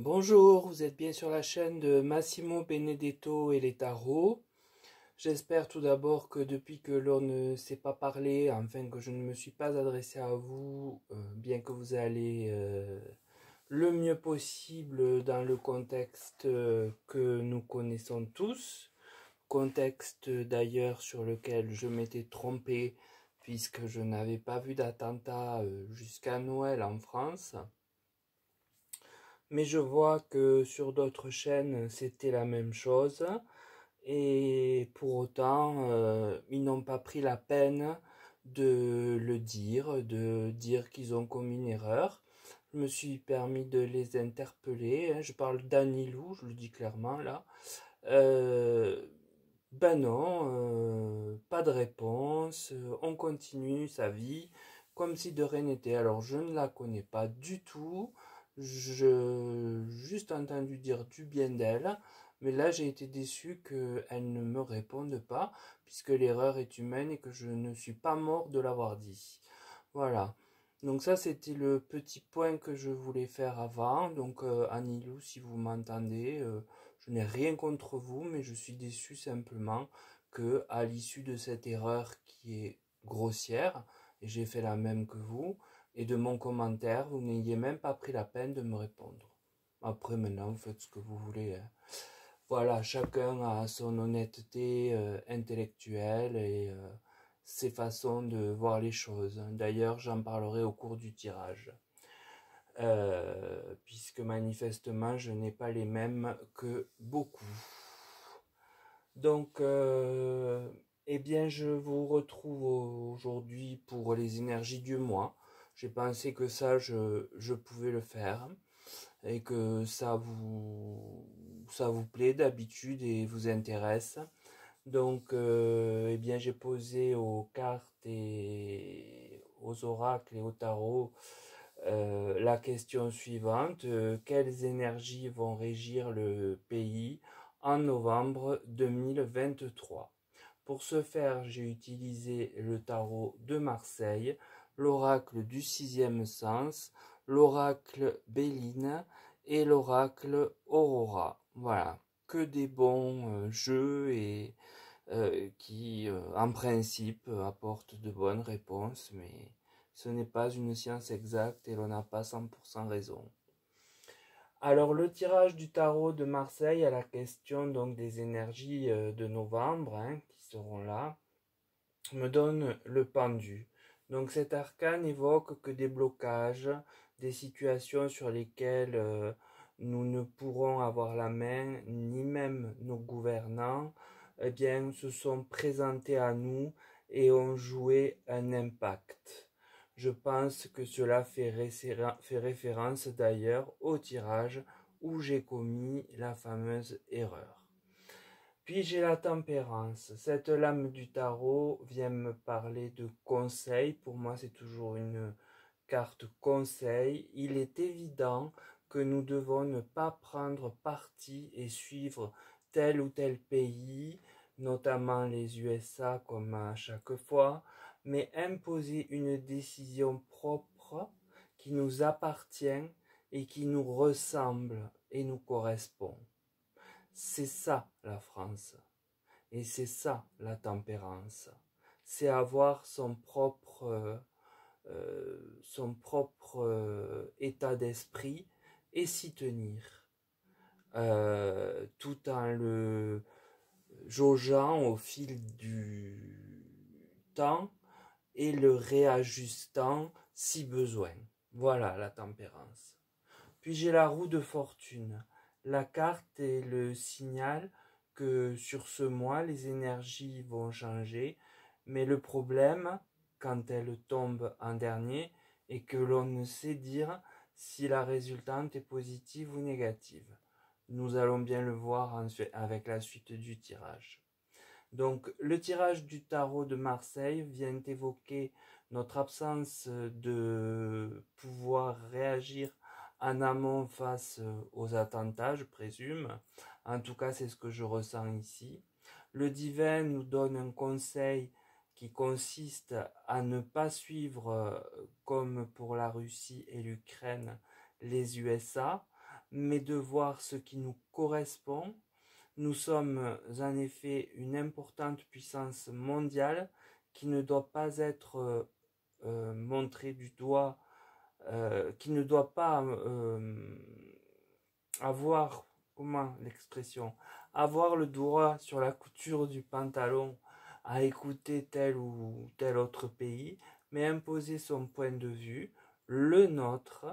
Bonjour, vous êtes bien sur la chaîne de Massimo Benedetto et les tarots. J'espère tout d'abord que depuis que l'on ne s'est pas parlé, enfin que je ne me suis pas adressé à vous, bien que vous allez le mieux possible dans le contexte que nous connaissons tous. Contexte d'ailleurs sur lequel je m'étais trompé puisque je n'avais pas vu d'attentat jusqu'à Noël en France. Mais je vois que sur d'autres chaînes, c'était la même chose. Et pour autant, ils n'ont pas pris la peine de dire qu'ils ont commis une erreur. Je me suis permis de les interpeller. Je parle d'Anilou, je le dis clairement là. Euh, ben non, pas de réponse. On continue sa vie comme si de rien n'était. Alors je ne la connais pas du tout. Je juste entendu dire du bien d'elle, mais là j'ai été déçu qu'elle ne me réponde pas, puisque l'erreur est humaine et que je ne suis pas mort de l'avoir dit. Voilà. Donc ça c'était le petit point que je voulais faire avant. Donc Anilou, si vous m'entendez, je n'ai rien contre vous, mais je suis déçu simplement que à l'issue de cette erreur qui est grossière, et j'ai fait la même que vous, et de mon commentaire, vous n'ayez même pas pris la peine de me répondre. Après, maintenant, vous faites ce que vous voulez, hein. Voilà, chacun a son honnêteté intellectuelle et ses façons de voir les choses. D'ailleurs, j'en parlerai au cours du tirage. Puisque manifestement, je n'ai pas les mêmes que beaucoup. Donc, eh bien, je vous retrouve aujourd'hui pour les énergies du mois. J'ai pensé que ça, je pouvais le faire et que ça vous plaît d'habitude et vous intéresse. Donc, eh bien, j'ai posé aux cartes et aux oracles et au tarot la question suivante. Quelles énergies vont régir le pays en novembre 2023? Pour ce faire, j'ai utilisé le tarot de Marseille, l'oracle du sixième sens, l'oracle Béline et l'oracle Aurora. Voilà, que des bons jeux et qui, en principe, apportent de bonnes réponses, mais ce n'est pas une science exacte et l'on n'a pas 100% raison. Alors le tirage du tarot de Marseille à la question donc des énergies de novembre, hein, qui seront là, me donne le pendu. Donc cet arcane évoque que des blocages, des situations sur lesquelles nous ne pourrons avoir la main, ni même nos gouvernants, eh bien, se sont présentés à nous et ont joué un impact. Je pense que cela fait référence d'ailleurs au tirage où j'ai commis la fameuse erreur. Puis j'ai la tempérance. Cette lame du tarot vient me parler de conseil. Pour moi, c'est toujours une carte conseil. Il est évident que nous devons ne pas prendre parti et suivre tel ou tel pays, notamment les USA comme à chaque fois, mais imposer une décision propre qui nous appartient et qui nous ressemble et nous correspond. C'est ça la France. Et c'est ça la tempérance. C'est avoir son propre état d'esprit et s'y tenir. Tout en le jaugeant au fil du temps et le réajustant si besoin. Voilà la tempérance. Puis j'ai la roue de fortune. La carte est le signal que sur ce mois, les énergies vont changer. Mais le problème, quand elle tombe en dernier, est que l'on ne sait dire si la résultante est positive ou négative. Nous allons bien le voir avec la suite du tirage. Donc, le tirage du tarot de Marseille vient évoquer notre absence de pouvoir réagir en amont face aux attentats, je présume. En tout cas, c'est ce que je ressens ici. Le divin nous donne un conseil qui consiste à ne pas suivre, comme pour la Russie et l'Ukraine, les USA, mais de voir ce qui nous correspond. Nous sommes en effet une importante puissance mondiale qui ne doit pas être montrée du doigt, qui ne doit pas avoir, comment l'expression, avoir le doigt sur la couture du pantalon à écouter tel ou tel autre pays, mais imposer son point de vue, le nôtre,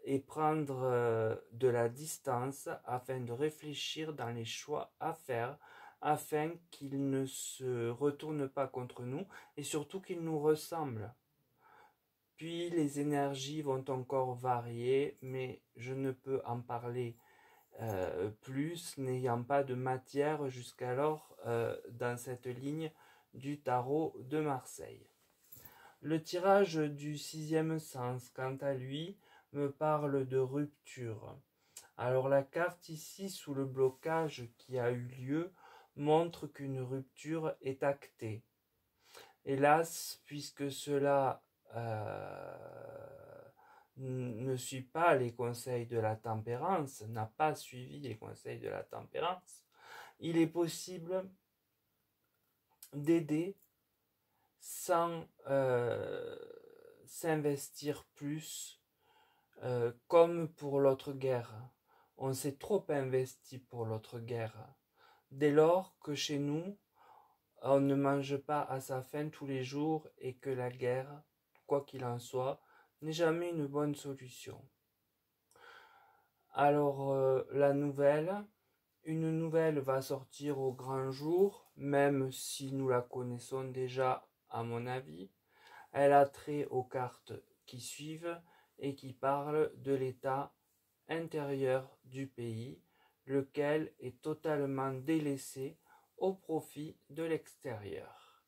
et prendre de la distance afin de réfléchir dans les choix à faire, afin qu'ils ne se retournent pas contre nous et surtout qu'ils nous ressemblent. Puis les énergies vont encore varier, mais je ne peux en parler plus, n'ayant pas de matière jusqu'alors dans cette ligne du tarot de Marseille. Le tirage du sixième sens, quant à lui, me parle de rupture. Alors la carte ici, sous le blocage qui a eu lieu, montre qu'une rupture est actée. Hélas, puisque cela ne suit pas les conseils de la tempérance, n'a pas suivi les conseils de la tempérance, il est possible d'aider sans s'investir plus, comme pour l'autre guerre. On s'est trop investi pour l'autre guerre. Dès lors que chez nous, on ne mange pas à sa faim tous les jours et que la guerre, quoi qu'il en soit, n'est jamais une bonne solution. Alors une nouvelle va sortir au grand jour, même si nous la connaissons déjà à mon avis. Elle a trait aux cartes qui suivent et qui parlent de l'état intérieur du pays, lequel est totalement délaissé au profit de l'extérieur.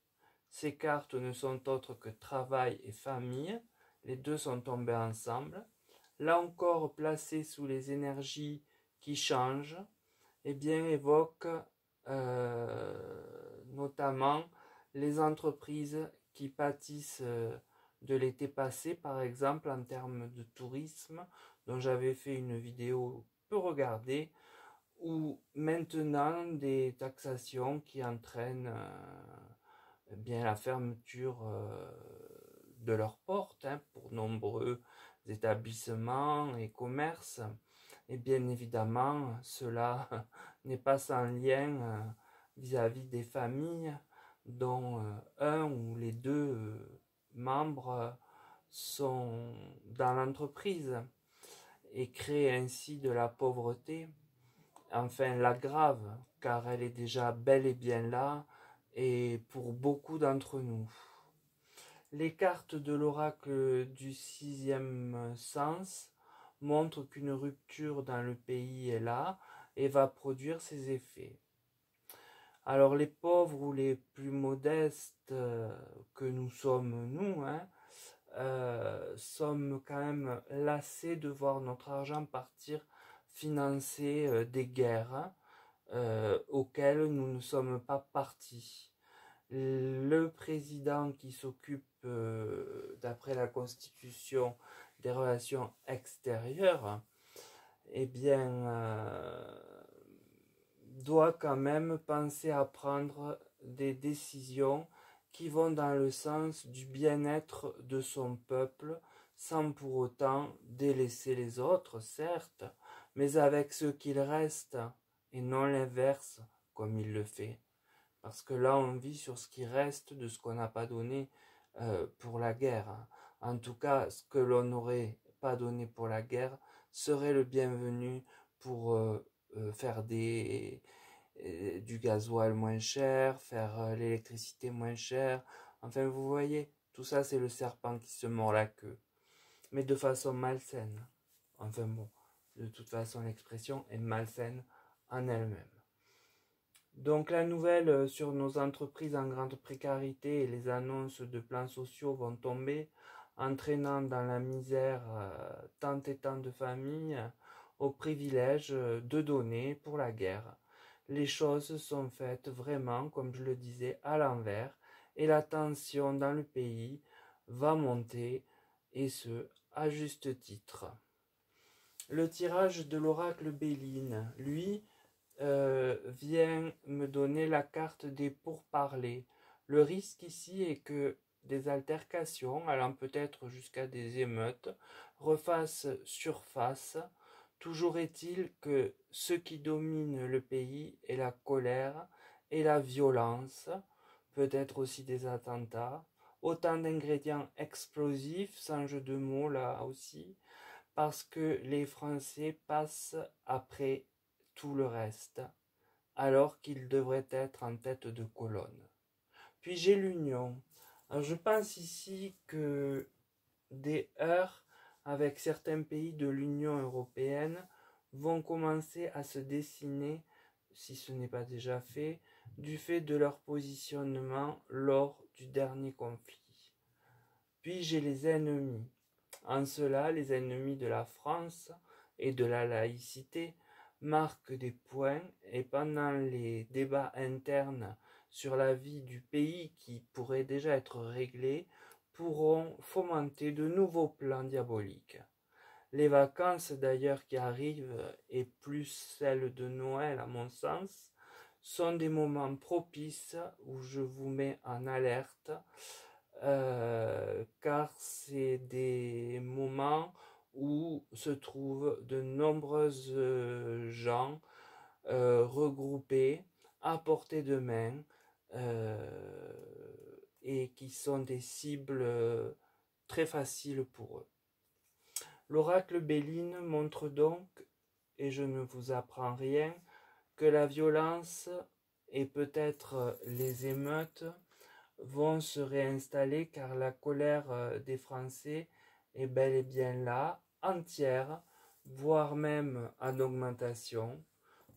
Ces cartes ne sont autres que travail et famille, les deux sont tombés ensemble. Là encore, placées sous les énergies qui changent, eh bien, évoque notamment les entreprises qui pâtissent de l'été passé, par exemple, en termes de tourisme, dont j'avais fait une vidéo peu regardée, ou maintenant des taxations qui entraînent bien la fermeture de leurs portes pour nombreux établissements et commerces. Et bien évidemment, cela n'est pas sans lien vis-à-vis des familles dont un ou les deux membres sont dans l'entreprise et créent ainsi de la pauvreté. Enfin, l'aggravent, car elle est déjà bel et bien là, et pour beaucoup d'entre nous. Les cartes de l'oracle du sixième sens montrent qu'une rupture dans le pays est là et va produire ses effets. Alors les pauvres ou les plus modestes que nous sommes nous, sommes quand même lassés de voir notre argent partir financer des guerres auxquelles nous ne sommes pas partis. Le président qui s'occupe, d'après la Constitution, des relations extérieures, eh bien, doit quand même penser à prendre des décisions qui vont dans le sens du bien-être de son peuple, sans pour autant délaisser les autres, certes, mais avec ce qu'il reste, et non l'inverse, comme il le fait. Parce que là, on vit sur ce qui reste de ce qu'on n'a pas donné pour la guerre. En tout cas, ce que l'on n'aurait pas donné pour la guerre serait le bienvenu pour faire du gasoil moins cher, faire l'électricité moins chère. Enfin, vous voyez, tout ça, c'est le serpent qui se mord la queue. Mais de façon malsaine. Enfin bon, de toute façon, l'expression est malsaine en elle-même. Donc la nouvelle sur nos entreprises en grande précarité et les annonces de plans sociaux vont tomber, entraînant dans la misère tant et tant de familles au privilège de donner pour la guerre. Les choses sont faites vraiment, comme je le disais, à l'envers, et la tension dans le pays va monter, et ce, à juste titre. Le tirage de l'oracle Béline, lui, vient me donner la carte des pourparlers. Le risque ici est que des altercations, allant peut-être jusqu'à des émeutes, refassent surface. Toujours est-il que ce qui domine le pays est la colère et la violence, peut-être aussi des attentats, autant d'ingrédients explosifs, sans jeu de mots là aussi, parce que les Français passent après tout le reste, alors qu'ils devraient être en tête de colonne. Puis j'ai l'Union. Alors je pense ici que des heurts avec certains pays de l'Union européenne vont commencer à se dessiner, si ce n'est pas déjà fait, du fait de leur positionnement lors du dernier conflit. Puis j'ai les ennemis. En cela, les ennemis de la France et de la laïcité marquent des points et pendant les débats internes sur la vie du pays qui pourraient déjà être réglés, pourront fomenter de nouveaux plans diaboliques. Les vacances d'ailleurs qui arrivent, et plus celles de Noël à mon sens, sont des moments propices où je vous mets en alerte, car c'est des moments où se trouvent de nombreuses gens regroupés à portée de main euh, et qui sont des cibles très faciles pour eux. L'oracle Béline montre donc, et je ne vous apprends rien, que la violence et peut-être les émeutes vont se réinstaller car la colère des Français est bel et bien là, entière, voire même en augmentation.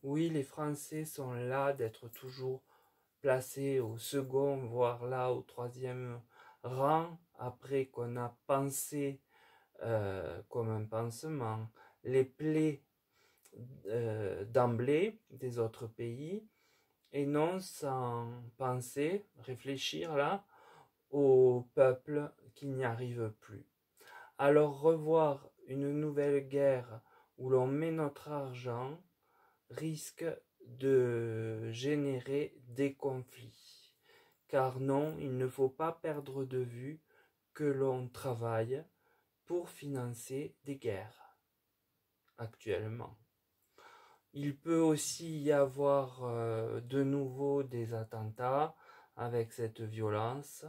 Oui, les Français sont là d'être toujours placés au second, voire là au troisième rang, après qu'on a pensé comme un pansement les plaies d'emblée des autres pays, et non sans penser, réfléchir là, au peuple qui n'y arrive plus. Alors revoir une nouvelle guerre où l'on met notre argent risque de générer des conflits. Car non, il ne faut pas perdre de vue que l'on travaille pour financer des guerres actuellement. Il peut aussi y avoir de nouveau des attentats avec cette violence.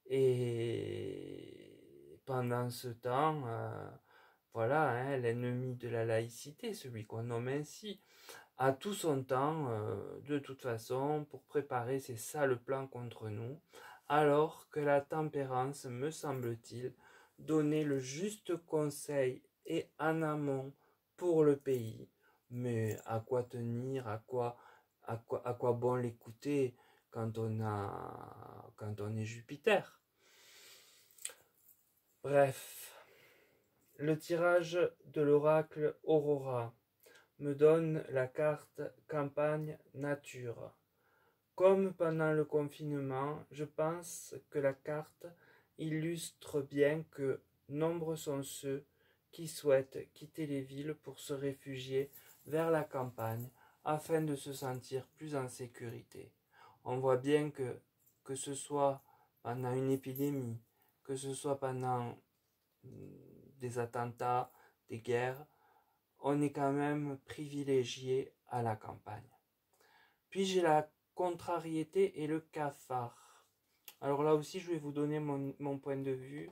Et pendant ce temps, voilà, hein, l'ennemi de la laïcité, celui qu'on nomme ainsi, a tout son temps, de toute façon, pour préparer ses sales plans contre nous, alors que la tempérance, me semble-t-il, donnait le juste conseil et en amont pour le pays. Mais à quoi tenir, à quoi bon l'écouter quand on est Jupiter? Bref, le tirage de l'oracle Aurora me donne la carte campagne nature. Comme pendant le confinement, je pense que la carte illustre bien que nombreux sont ceux qui souhaitent quitter les villes pour se réfugier vers la campagne afin de se sentir plus en sécurité. On voit bien que ce soit pendant une épidémie, que ce soit pendant des attentats, des guerres, on est quand même privilégié à la campagne. Puis j'ai la contrariété et le cafard. Alors là aussi, je vais vous donner mon point de vue.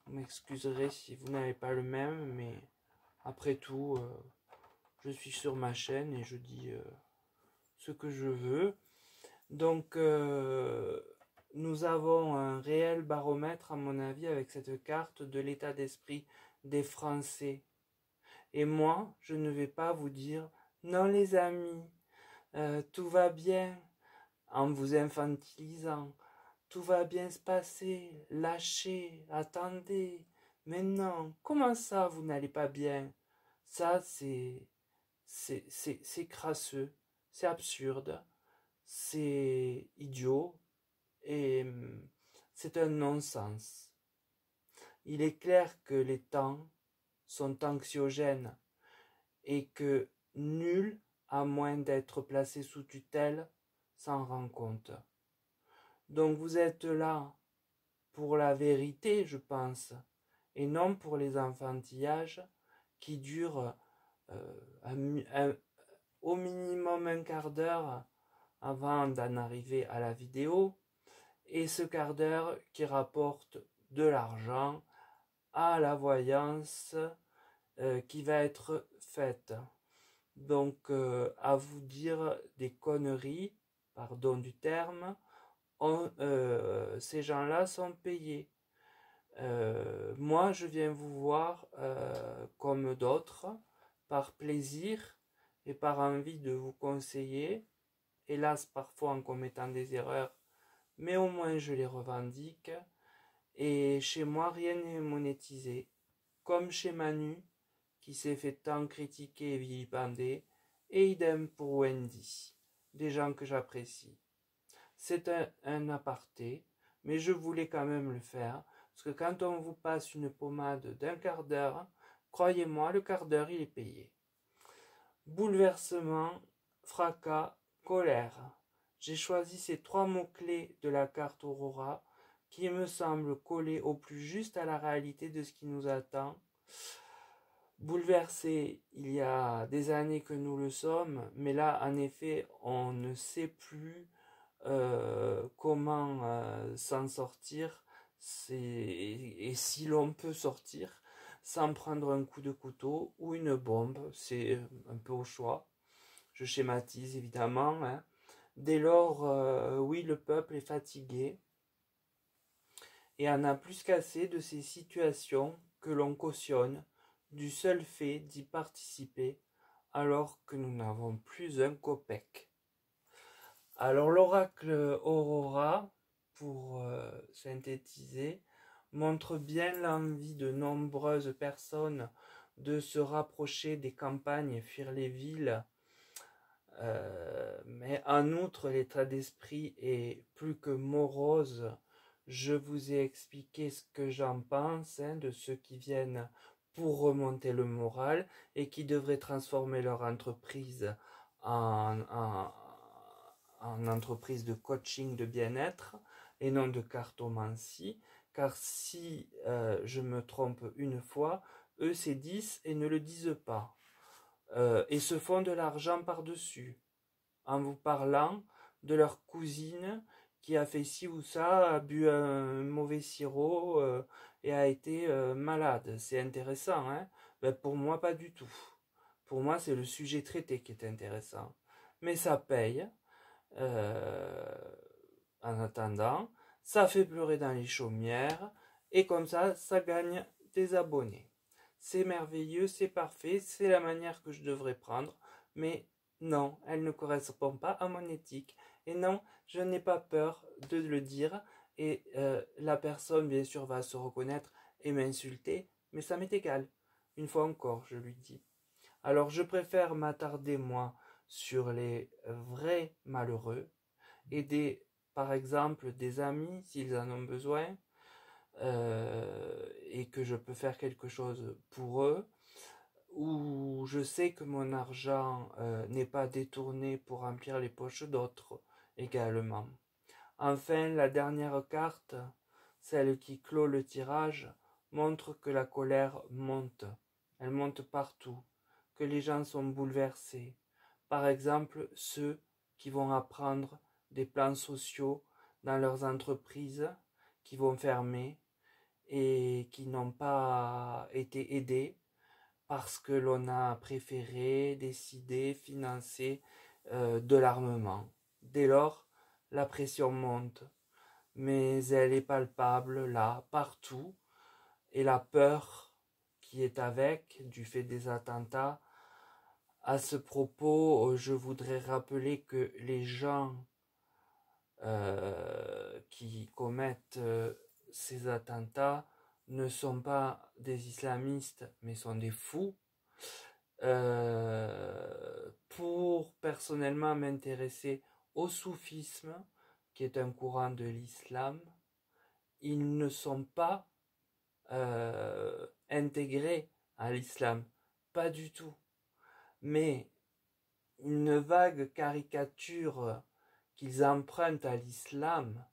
Vous m'excuserez si vous n'avez pas le même, mais après tout, je suis sur ma chaîne et je dis ce que je veux. Donc, nous avons un réel baromètre, à mon avis, avec cette carte de l'état d'esprit des Français. Et moi, je ne vais pas vous dire, non les amis, tout va bien, en vous infantilisant, tout va bien se passer, lâchez, attendez. Mais non, comment ça, vous n'allez pas bien? Ça, c'est crasseux, c'est absurde, c'est idiot et c'est un non-sens. Il est clair que les temps sont anxiogènes et que nul, à moins d'être placé sous tutelle, s'en rend compte. Donc vous êtes là pour la vérité, je pense, et non pour les enfantillages qui durent au minimum un quart d'heure avant d'en arriver à la vidéo, et ce quart d'heure qui rapporte de l'argent à la voyance qui va être faite. Donc à vous dire des conneries, pardon du terme, ces gens-là sont payés. Moi, je viens vous voir comme d'autres, par plaisir et par envie de vous conseiller, hélas parfois en commettant des erreurs, mais au moins je les revendique. Et chez moi, rien n'est monétisé, comme chez Manu, qui s'est fait tant critiquer et vilipender, et idem pour Wendy, des gens que j'apprécie. C'est un aparté, mais je voulais quand même le faire, parce que quand on vous passe une pommade d'un quart d'heure, croyez-moi, le quart d'heure, il est payé. Bouleversement, fracas, colère. J'ai choisi ces 3 mots-clés de la carte Aurora qui me semblent coller au plus juste à la réalité de ce qui nous attend. Bouleversé, il y a des années que nous le sommes, mais là, en effet, on ne sait plus comment s'en sortir, et si l'on peut sortir sans prendre un coup de couteau ou une bombe, c'est un peu au choix. Je schématise évidemment. Hein. Dès lors, oui, le peuple est fatigué et en a plus qu'assez de ces situations que l'on cautionne du seul fait d'y participer alors que nous n'avons plus un copec. Alors l'oracle Aurora, pour synthétiser, montre bien l'envie de nombreuses personnes de se rapprocher des campagnes et fuir les villes. Mais en outre, l'état d'esprit est plus que morose. Je vous ai expliqué ce que j'en pense de ceux qui viennent pour remonter le moral et qui devraient transformer leur entreprise en entreprise de coaching de bien-être et non de cartomancie, car si je me trompe une fois, eux c'est 10 et ne le disent pas, et se font de l'argent par-dessus, en vous parlant de leur cousine qui a fait ci ou ça, a bu un mauvais sirop et a été malade. C'est intéressant, hein? Ben, pour moi, pas du tout. Pour moi, c'est le sujet traité qui est intéressant. Mais ça paye. En attendant, ça fait pleurer dans les chaumières et comme ça gagne des abonnés. C'est merveilleux, c'est parfait, c'est la manière que je devrais prendre, mais non, elle ne correspond pas à mon éthique. Et non, je n'ai pas peur de le dire et la personne bien sûr va se reconnaître et m'insulter, mais ça m'est égal. Une fois encore, je lui dis. Alors je préfère m'attarder moi sur les vrais malheureux, aider par exemple des amis s'ils en ont besoin et que je peux faire quelque chose pour eux, où je sais que mon argent n'est pas détourné pour remplir les poches d'autres également. Enfin, la dernière carte, celle qui clôt le tirage, montre que la colère monte. Elle monte partout, que les gens sont bouleversés. Par exemple, ceux qui vont apprendre des plans sociaux dans leurs entreprises, qui vont fermer et qui n'ont pas été aidés parce que l'on a préféré décider, financer de l'armement. Dès lors, la pression monte, mais elle est palpable là, partout, et la peur qui est avec, du fait des attentats. À ce propos, je voudrais rappeler que les gens qui commettent ces attentats ne sont pas des islamistes, mais sont des fous. Pour personnellement m'intéresser au soufisme, qui est un courant de l'islam, ils ne sont pas intégrés à l'islam. Pas du tout. Mais une vague caricature qu'ils empruntent à l'islam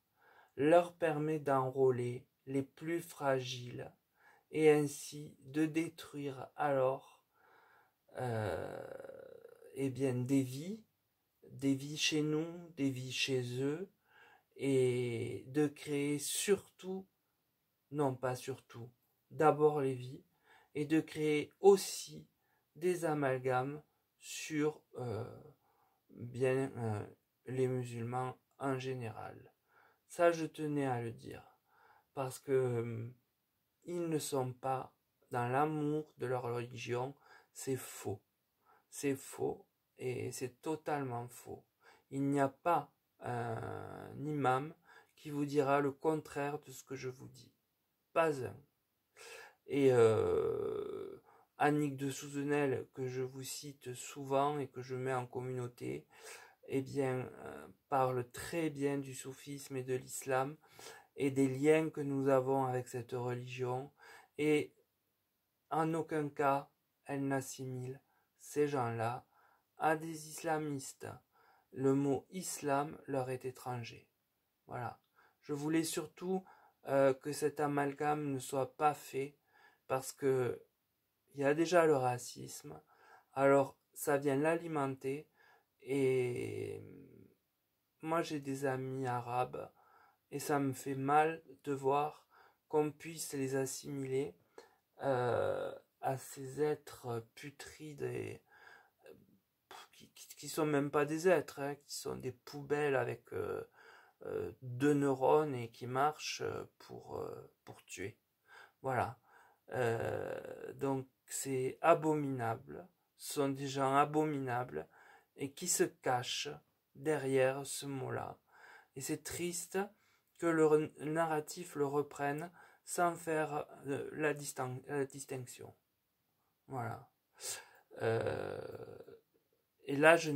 leur permet d'enrôler les plus fragiles et ainsi de détruire alors eh bien des vies chez nous, des vies chez eux, et de créer surtout, non pas surtout, d'abord les vies, et de créer aussi des amalgames sur bien les musulmans en général. Ça, je tenais à le dire, parce que ils ne sont pas dans l'amour de leur religion, c'est faux. C'est faux et c'est totalement faux. Il n'y a pas un imam qui vous dira le contraire de ce que je vous dis. Pas un. Et Annick de Souzenel, que je vous cite souvent et que je mets en communauté, eh bien, parle très bien du soufisme et de l'islam et des liens que nous avons avec cette religion, et en aucun cas elle n'assimile ces gens-là à des islamistes. Le mot islam leur est étranger. Voilà. Je voulais surtout que cet amalgame ne soit pas fait, parce que il y a déjà le racisme, alors ça vient l'alimenter, et moi j'ai des amis arabes et ça me fait mal de voir qu'on puisse les assimiler à ces êtres putrides et qui sont même pas des êtres, hein, qui sont des poubelles avec deux neurones et qui marchent pour tuer. Voilà. Donc c'est abominable. Ce sont des gens abominables et qui se cachent derrière ce mot-là. Et c'est triste que le narratif le reprenne sans faire la distinction. Voilà. Et là, je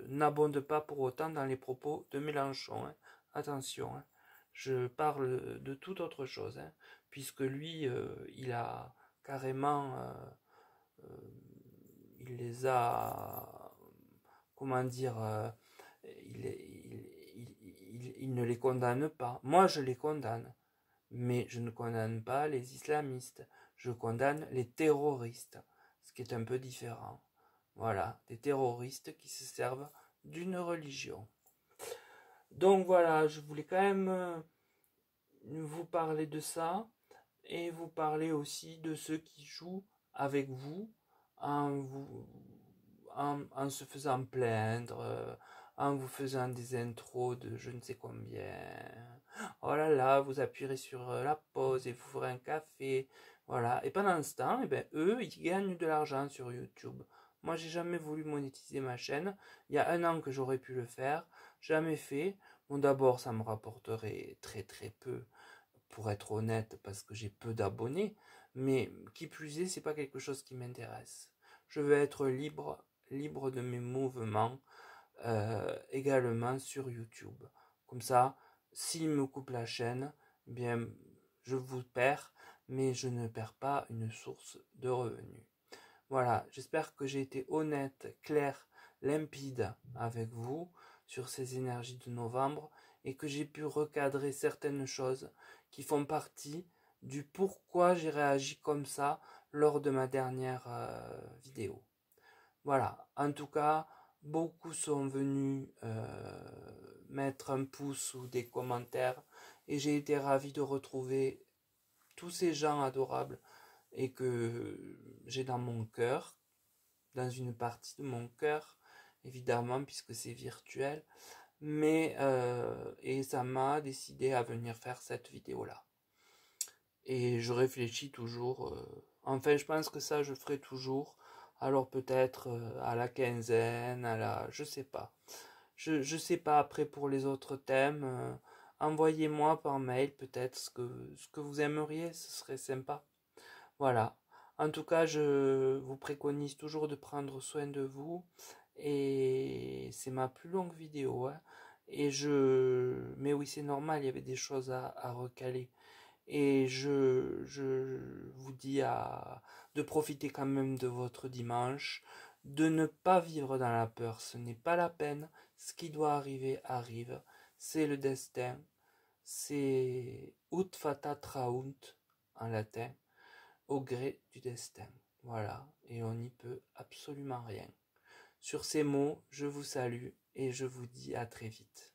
n'abonde pas pour autant dans les propos de Mélenchon. Hein. Attention, hein. Je parle de toute autre chose, hein, puisque lui, il a carrément, il les a, comment dire, il ne les condamne pas. Moi, je les condamne, mais je ne condamne pas les islamistes. Je condamne les terroristes, ce qui est un peu différent. Voilà, des terroristes qui se servent d'une religion. Donc voilà, je voulais quand même vous parler de ça, et vous parler aussi de ceux qui jouent avec vous en se faisant plaindre, en vous faisant des intros de je ne sais combien. Oh là là, vous appuierez sur la pause et vous ferez un café. Voilà. Et pendant ce temps, eh ben, eux, ils gagnent de l'argent sur YouTube. Moi, j'ai jamais voulu monétiser ma chaîne. Il y a 1 an que j'aurais pu le faire. Jamais fait. Bon, d'abord, ça me rapporterait très très peu, pour être honnête, parce que j'ai peu d'abonnés. Mais qui plus est, c'est pas quelque chose qui m'intéresse. Je veux être libre de mes mouvements, également sur YouTube. Comme ça, s'il me coupe la chaîne, eh bien, je vous perds, mais je ne perds pas une source de revenus. Voilà, j'espère que j'ai été honnête, clair, limpide avec vous sur ces énergies de novembre, et que j'ai pu recadrer certaines choses qui font partie du pourquoi j'ai réagi comme ça lors de ma dernière vidéo. Voilà, en tout cas, beaucoup sont venus mettre un pouce ou des commentaires, et j'ai été ravi de retrouver tous ces gens adorables et que j'ai dans mon cœur, dans une partie de mon cœur, évidemment, puisque c'est virtuel, mais et ça m'a décidé à venir faire cette vidéo-là. Et je réfléchis toujours, enfin je pense que ça je ferai toujours, alors peut-être à la quinzaine, je sais pas. Je sais pas, après pour les autres thèmes, envoyez-moi par mail peut-être ce que vous aimeriez, ce serait sympa. Voilà. En tout cas, je vous préconise toujours de prendre soin de vous. Et c'est ma plus longue vidéo. Hein. Mais oui, c'est normal, il y avait des choses à recaler. Et je vous dis de profiter quand même de votre dimanche, de ne pas vivre dans la peur, ce n'est pas la peine, ce qui doit arriver arrive, c'est le destin, c'est ut fata traunt en latin, au gré du destin. Voilà, et on n'y peut absolument rien. Sur ces mots, je vous salue et je vous dis à très vite.